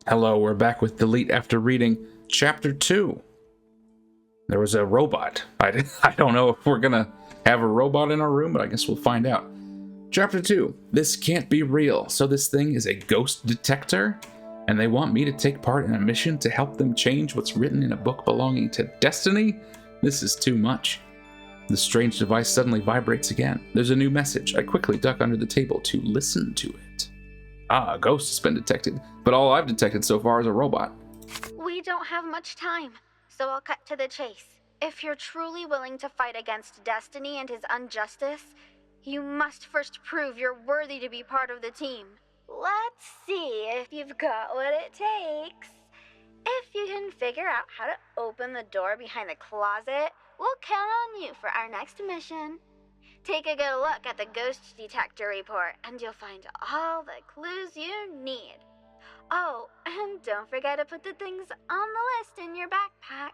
Hello, we're back with Delete after reading Chapter 2. There was a robot. I don't know if we're gonna have a robot in our room, but I guess we'll find out. Chapter 2. This can't be real. So this thing is a ghost detector? And they want me to take part in a mission to help them change what's written in a book belonging to Destiny? This is too much. The strange device suddenly vibrates again. There's a new message. I quickly duck under the table to listen to it. Ah, a ghost has been detected, but all I've detected so far is a robot. We don't have much time, so I'll cut to the chase. If you're truly willing to fight against Destiny and his injustice, you must first prove you're worthy to be part of the team. Let's see if you've got what it takes. If you can figure out how to open the door behind the closet, we'll count on you for our next mission. Take a good look at the ghost detector report, and you'll find all the clues you need. Oh, and don't forget to put the things on the list in your backpack.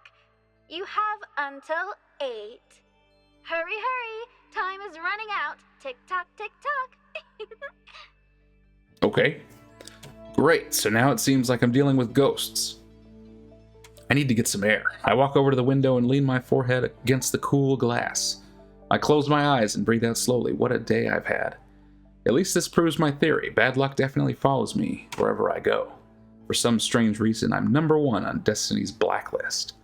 You have until 8. Hurry, hurry! Time is running out. Tick-tock, tick-tock. Okay. Great, so now it seems like I'm dealing with ghosts. I need to get some air. I walk over to the window and lean my forehead against the cool glass. I close my eyes and breathe out slowly. What a day I've had. At least this proves my theory. Bad luck definitely follows me wherever I go. For some strange reason, I'm number 1 on Destiny's blacklist.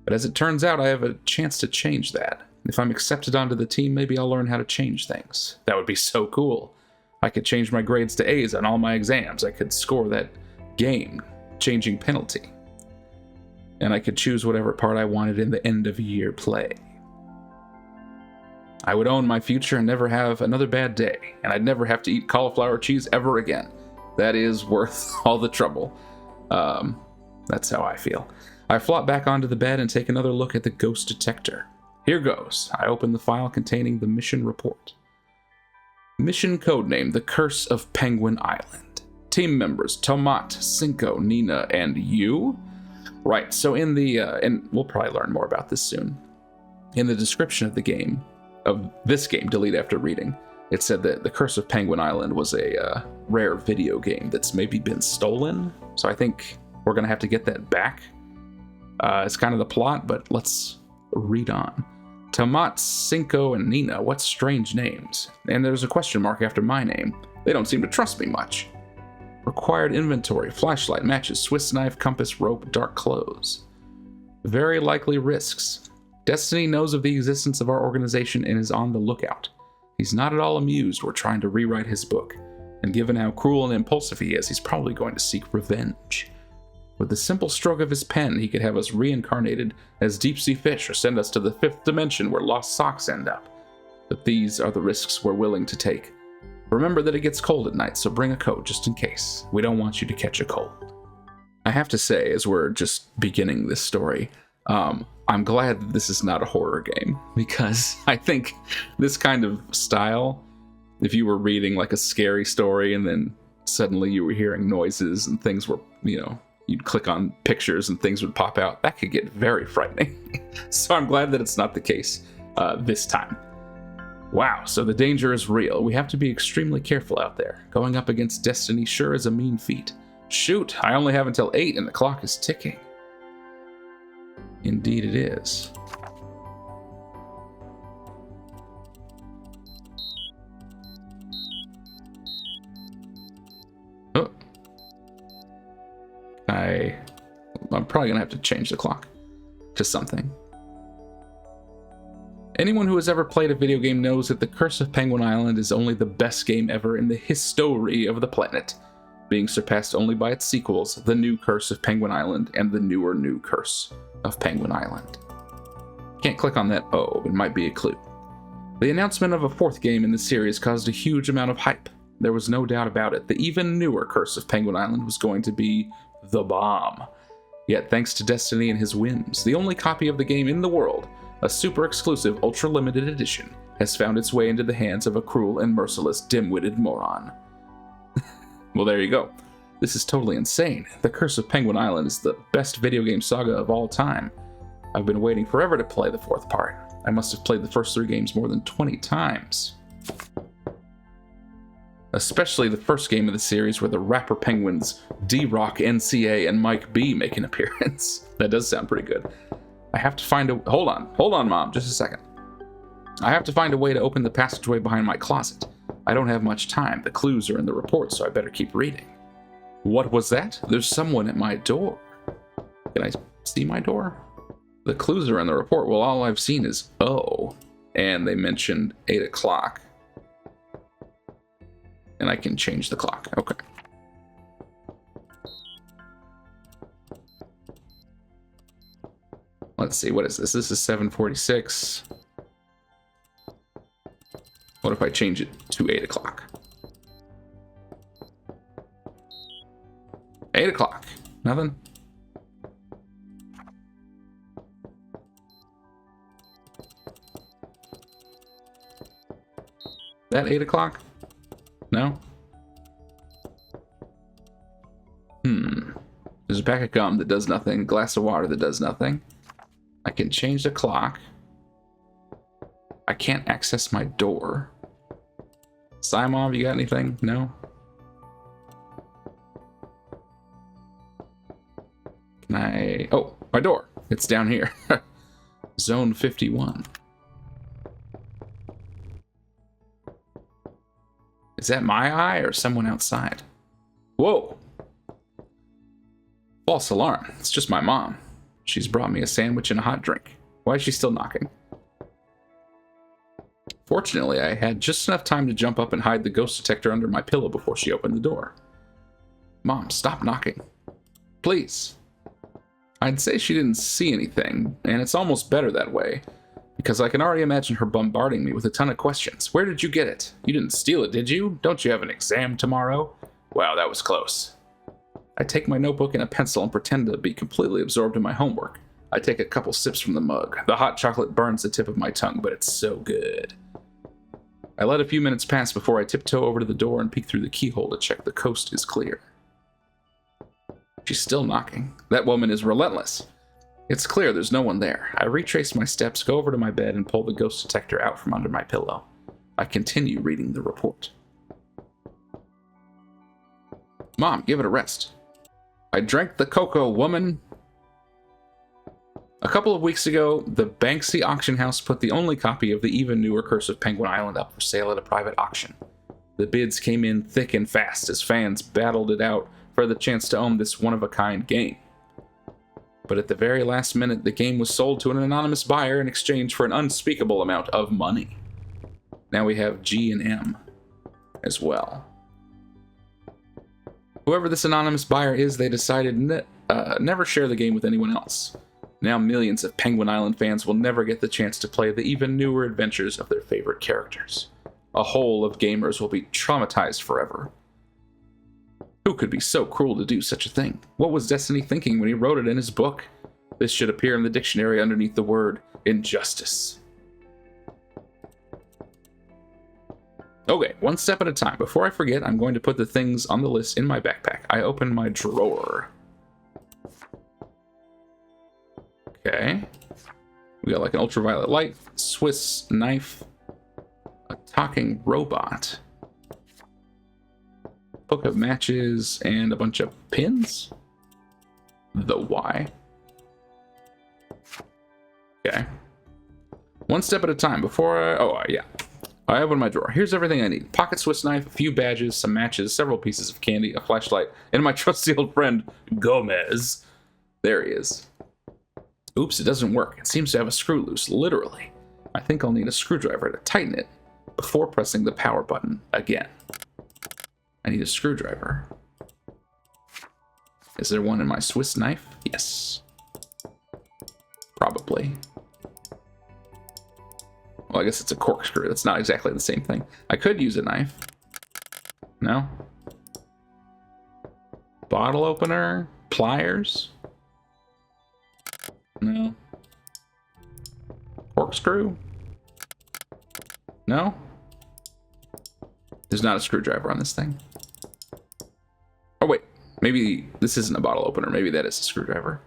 But as it turns out, I have a chance to change that. If I'm accepted onto the team, maybe I'll learn how to change things. That would be so cool. I could change my grades to A's on all my exams. I could score that game-changing penalty. And I could choose whatever part I wanted in the end-of-year play. I would own my future and never have another bad day, and I'd never have to eat cauliflower cheese ever again. That is worth all the trouble. That's how I feel. I flop back onto the bed and take another look at the ghost detector. Here goes. I open the file containing the mission report. Mission codename, The Curse of Penguin Island. Team members, Tomat, Cinco, Nina, and you? Right, so in the, and we'll probably learn more about this soon. In the description of the game, of this game, Delete After Reading, it said that The Curse of Penguin Island was a rare video game that's maybe been stolen. So I think we're going to have to get that back. It's kind of the plot, but let's read on. Tomat, Cinco, and Nina, what strange names. And there's a question mark after my name. They don't seem to trust me much. Required inventory, flashlight, matches, Swiss knife, compass, rope, dark clothes. Very likely risks. Destiny knows of the existence of our organization and is on the lookout. He's not at all amused we're trying to rewrite his book, and given how cruel and impulsive he is, he's probably going to seek revenge. With the simple stroke of his pen, he could have us reincarnated as deep-sea fish or send us to the 5th dimension where lost socks end up. But these are the risks we're willing to take. Remember that it gets cold at night, so bring a coat just in case. We don't want you to catch a cold. I have to say, as we're just beginning this story, I'm glad that this is not a horror game, because I think this kind of style, if you were reading like a scary story and then suddenly you were hearing noises and things were, you'd click on pictures and things would pop out, that could get very frightening. So I'm glad that it's not the case this time. Wow, so the danger is real. We have to be extremely careful out there. Going up against Destiny sure is a mean feat. Shoot, I only have until 8 and the clock is ticking. Indeed it is. Oh. I'm probably gonna have to change the clock to something. Anyone who has ever played a video game knows that The Curse of Penguin Island is only the best game ever in the history of the planet, being surpassed only by its sequels, The New Curse of Penguin Island and The Newer New Curse of Penguin Island. Can't click on that O, it might be a clue. The announcement of a 4th game in the series caused a huge amount of hype. There was no doubt about it. The even newer Curse of Penguin Island was going to be the bomb. Yet thanks to Destiny and his whims, the only copy of the game in the world, a super exclusive ultra limited edition, has found its way into the hands of a cruel and merciless dim-witted moron. Well, there you go. This is totally insane. The Curse of Penguin Island is the best video game saga of all time. I've been waiting forever to play the 4th part. I must have played the first 3 games more than 20 times. Especially the first game of the series where the rapper penguins D-Rock, NCA, and Mike B make an appearance. That does sound pretty good. I have to find a... Hold on, Mom, just a second. I have to find a way to open the passageway behind my closet. I don't have much time. The clues are in the report, so I better keep reading. What was that? There's someone at my door. Can I see my door? The clues are in the report. Well, all I've seen is O. And they mentioned 8 o'clock. And I can change the clock. Okay. Let's see, what is this? This is 7:46. What if I change it to 8 o'clock? 8 o'clock. Nothing? That 8 o'clock? No? There's a pack of gum that does nothing, a glass of water that does nothing. I can change the clock. I can't access my door. Simon, you got anything? No? Can I... Oh, my door. It's down here. Zone 51. Is that my eye or someone outside? Whoa! False alarm. It's just my mom. She's brought me a sandwich and a hot drink. Why is she still knocking? Fortunately, I had just enough time to jump up and hide the ghost detector under my pillow before she opened the door. Mom, stop knocking. Please. I'd say she didn't see anything, and it's almost better that way, because I can already imagine her bombarding me with a ton of questions. Where did you get it? You didn't steal it, did you? Don't you have an exam tomorrow? Wow, that was close. I take my notebook and a pencil and pretend to be completely absorbed in my homework. I take a couple sips from the mug. The hot chocolate burns the tip of my tongue, but it's so good. I let a few minutes pass before I tiptoe over to the door and peek through the keyhole to check the coast is clear. She's still knocking. That woman is relentless. It's clear there's no one there. I retrace my steps, go over to my bed, and pull the ghost detector out from under my pillow. I continue reading the report. Mom, give it a rest. I drank the cocoa, woman. A couple of weeks ago, the Banksy auction house put the only copy of the even newer Curse of Penguin Island up for sale at a private auction. The bids came in thick and fast as fans battled it out for the chance to own this one-of-a-kind game. But at the very last minute, the game was sold to an anonymous buyer in exchange for an unspeakable amount of money. Now we have G and M as well. Whoever this anonymous buyer is, they decided never share the game with anyone else. Now millions of Penguin Island fans will never get the chance to play the even newer adventures of their favorite characters. A whole of gamers will be traumatized forever. Who could be so cruel to do such a thing? What was Destiny thinking when he wrote it in his book? This should appear in the dictionary underneath the word injustice. Okay, one step at a time. Before I forget, I'm going to put the things on the list in my backpack. I open my drawer. Okay. We got like an ultraviolet light, Swiss knife, a talking robot, book of matches, and a bunch of pins. The Y. Okay. One step at a time before yeah. I open my drawer. Here's everything I need. Pocket Swiss knife, a few badges, some matches, several pieces of candy, a flashlight, and my trusty old friend, Gomez. There he is. Oops, it doesn't work. It seems to have a screw loose, literally. I think I'll need a screwdriver to tighten it before pressing the power button again. I need a screwdriver. Is there one in my Swiss knife? Yes. Probably. Well, I guess it's a corkscrew. That's not exactly the same thing. I could use a knife. No? Bottle opener? Pliers? No. Corkscrew? No? There's not a screwdriver on this thing. Oh, wait. Maybe this isn't a bottle opener. Maybe that is a screwdriver.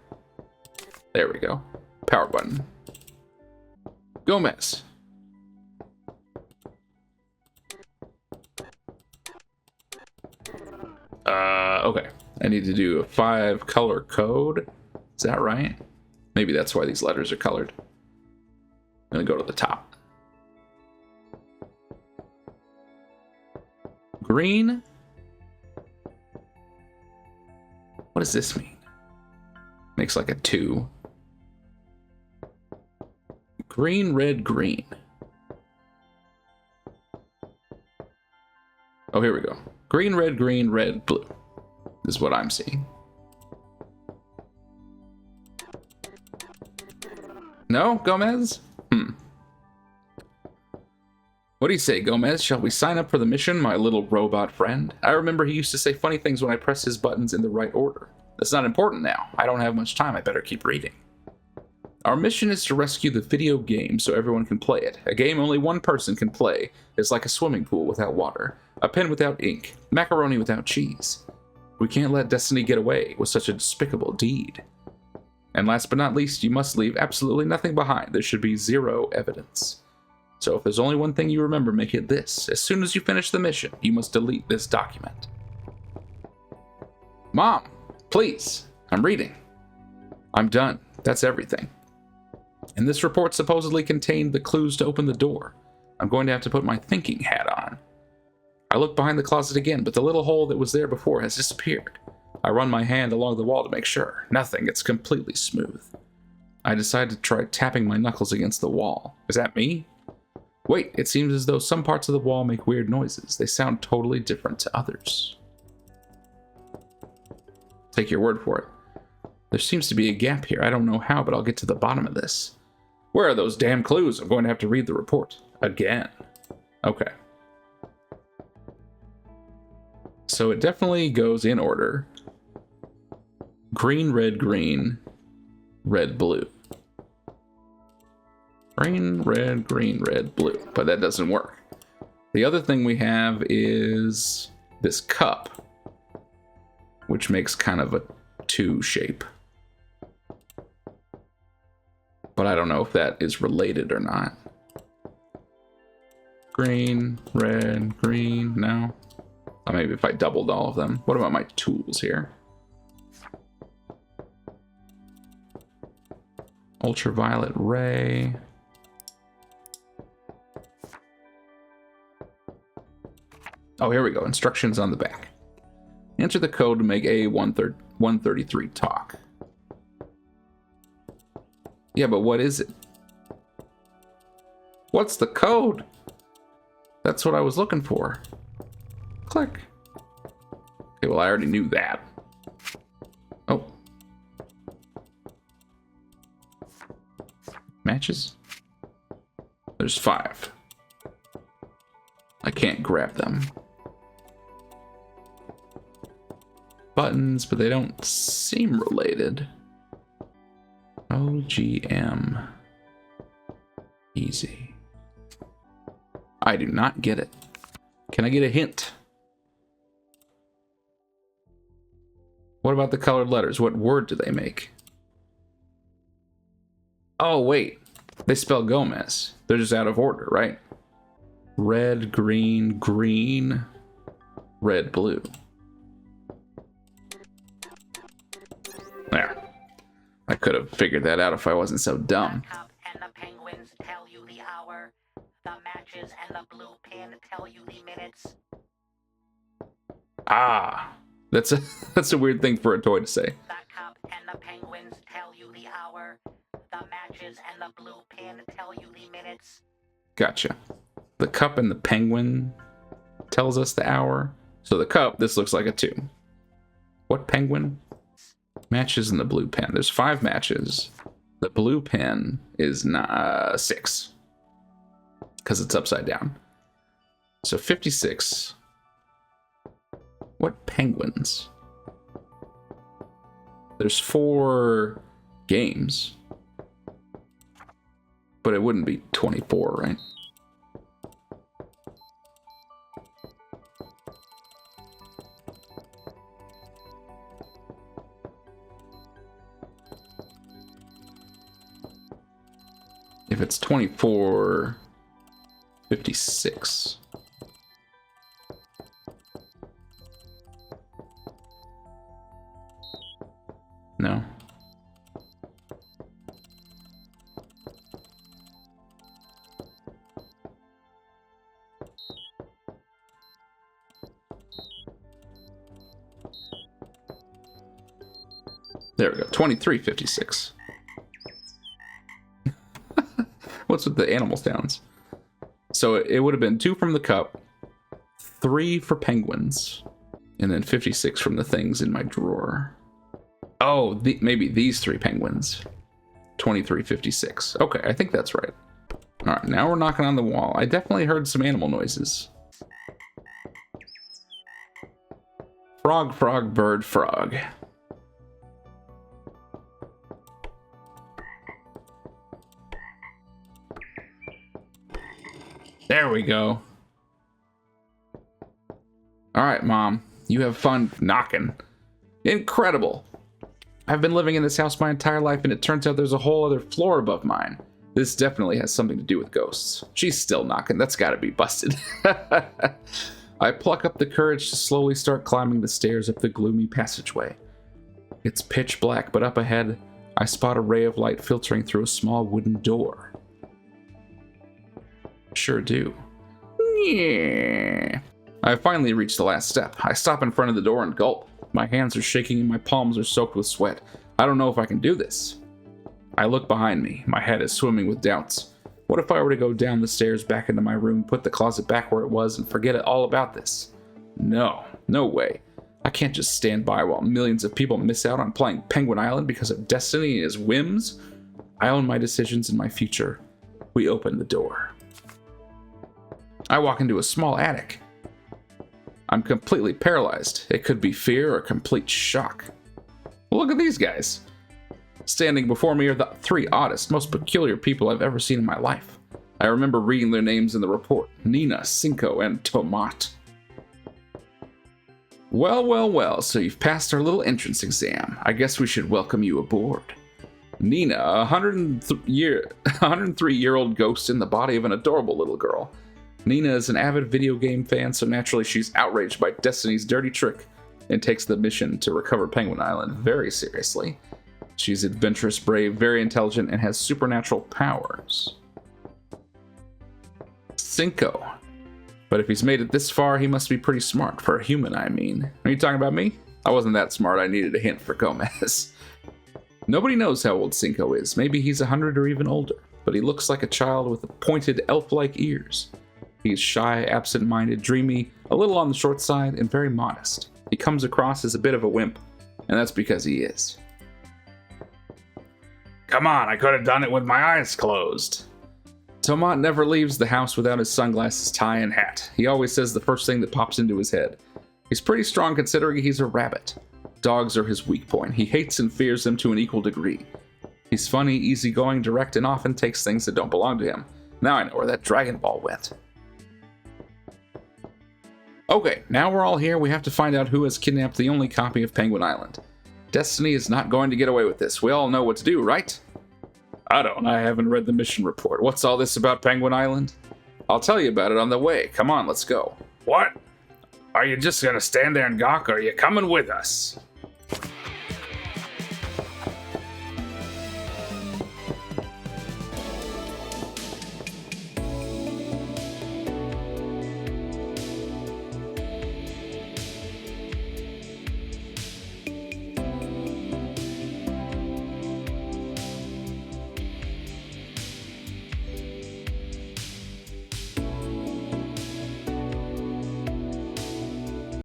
There we go. Power button. Gomez. Okay. I need to do a 5 color code. Is that right? Maybe that's why these letters are colored. I'm gonna go to the top. Green. What does this mean? Makes like a 2. Green, red, green. Oh, here we go. Green, red, blue. This is what I'm seeing. No, Gomez? What do you say, Gomez? Shall we sign up for the mission, my little robot friend? I remember he used to say funny things when I pressed his buttons in the right order. That's not important now. I don't have much time. I better keep reading. Our mission is to rescue the video game so everyone can play it. A game only one person can play is like a swimming pool without water, a pen without ink, macaroni without cheese. We can't let Destiny get away with such a despicable deed. And last but not least, you must leave absolutely nothing behind. There should be 0 evidence. So if there's only one thing you remember, make it this. As soon as you finish the mission, you must delete this document. Mom, please, I'm reading. I'm done. That's everything. And this report supposedly contained the clues to open the door. I'm going to have to put my thinking hat on. I look behind the closet again, but the little hole that was there before has disappeared. I run my hand along the wall to make sure. Nothing. It's completely smooth. I decide to try tapping my knuckles against the wall. Is that me? Wait, it seems as though some parts of the wall make weird noises. They sound totally different to others. Take your word for it. There seems to be a gap here. I don't know how, but I'll get to the bottom of this. Where are those damn clues? I'm going to have to read the report. Again. Okay. So it definitely goes in order. Green, red, blue. Green, red, blue. But that doesn't work. The other thing we have is this cup, which makes kind of a 2 shape. But I don't know if that is related or not. Green, red, green, no. Or maybe if I doubled all of them. What about my tools here? Ultraviolet ray. Oh, here we go. Instructions on the back. Enter the code to make A133 talk. Yeah, but what is it? What's the code? That's what I was looking for. Click. Okay, well, I already knew that. Oh. Matches? There's 5. I can't grab them. Buttons, but they don't seem related. OGM. Easy. I do not get it. Can I get a hint? What about the colored letters? What word do they make? Oh, wait. They spell Gomez. They're just out of order, right? Red, green, green, red, blue. There. I could have figured that out if I wasn't so dumb. The cup and the penguins tell you the hour. The matches and the blue pin tell you the minutes. Ah, that's a weird thing for a toy to say. The cup and the penguins tell you the hour. The matches and the blue pin tell you the minutes. Gotcha. The cup and the penguin tells us the hour. So the cup, this looks like a 2. What penguin? Matches in the blue pen. There's 5 matches. The blue pen is 6. Because it's upside down. So 56. What penguins? There's 4 games. But it wouldn't be 24, right? If if it's 2456. No. There we go, 2356. What's with the animal sounds? So it would have been 2 from the cup, 3 for penguins, and then 56 from the things in my drawer. Oh, maybe these 3 penguins. 2356. Okay, I think that's right. All right, now we're knocking on the wall. I definitely heard some animal noises. Frog, frog, bird, frog. There we go. All right, Mom. You have fun knocking. Incredible. I've been living in this house my entire life, and it turns out there's a whole other floor above mine. This definitely has something to do with ghosts. She's still knocking. That's gotta be busted. I pluck up the courage to slowly start climbing the stairs up the gloomy passageway. It's pitch black, but up ahead, I spot a ray of light filtering through a small wooden door. Sure do. Yeah. I finally reached the last step. I stop in front of the door and gulp. My hands are shaking and my palms are soaked with sweat. I don't know if I can do this. I look behind me. My head is swimming with doubts. What if I were to go down the stairs back into my room, put the closet back where it was, and forget all about this? No, no way. I can't just stand by while millions of people miss out on playing Penguin Island because of Destiny and his whims. I own my decisions and my future. We open the door. I walk into a small attic. I'm completely paralyzed. It could be fear or complete shock. Look at these guys. Standing before me are the 3 oddest, most peculiar people I've ever seen in my life. I remember reading their names in the report. Nina, Cinco, and Tomat. Well, well, well, so you've passed our little entrance exam. I guess we should welcome you aboard. Nina, a 103-year-old ghost in the body of an adorable little girl. Nina is an avid video game fan, so naturally she's outraged by Destiny's dirty trick and takes the mission to recover Penguin Island very seriously. She's adventurous, brave, very intelligent, and has supernatural powers. Cinco. But if he's made it this far, he must be pretty smart. For a human, I mean. Are you talking about me? I wasn't that smart. I needed a hint for Gomez. Nobody knows how old Cinco is. Maybe he's 100 or even older. But he looks like a child with pointed elf-like ears. He's shy, absent-minded, dreamy, a little on the short side, and very modest. He comes across as a bit of a wimp, and that's because he is. Come on, I could have done it with my eyes closed. Tomat never leaves the house without his sunglasses, tie, and hat. He always says the first thing that pops into his head. He's pretty strong considering he's a rabbit. Dogs are his weak point. He hates and fears them to an equal degree. He's funny, easygoing, direct, and often takes things that don't belong to him. Now I know where that Dragon Ball went. Okay, now we're all here, we have to find out who has kidnapped the only copy of Penguin Island. Destiny is not going to get away with this. We all know what to do, right? I don't. I haven't read the mission report. What's all this about Penguin Island? I'll tell you about it on the way. Come on, let's go. What? Are you just gonna stand there and gawk, or are you coming with us?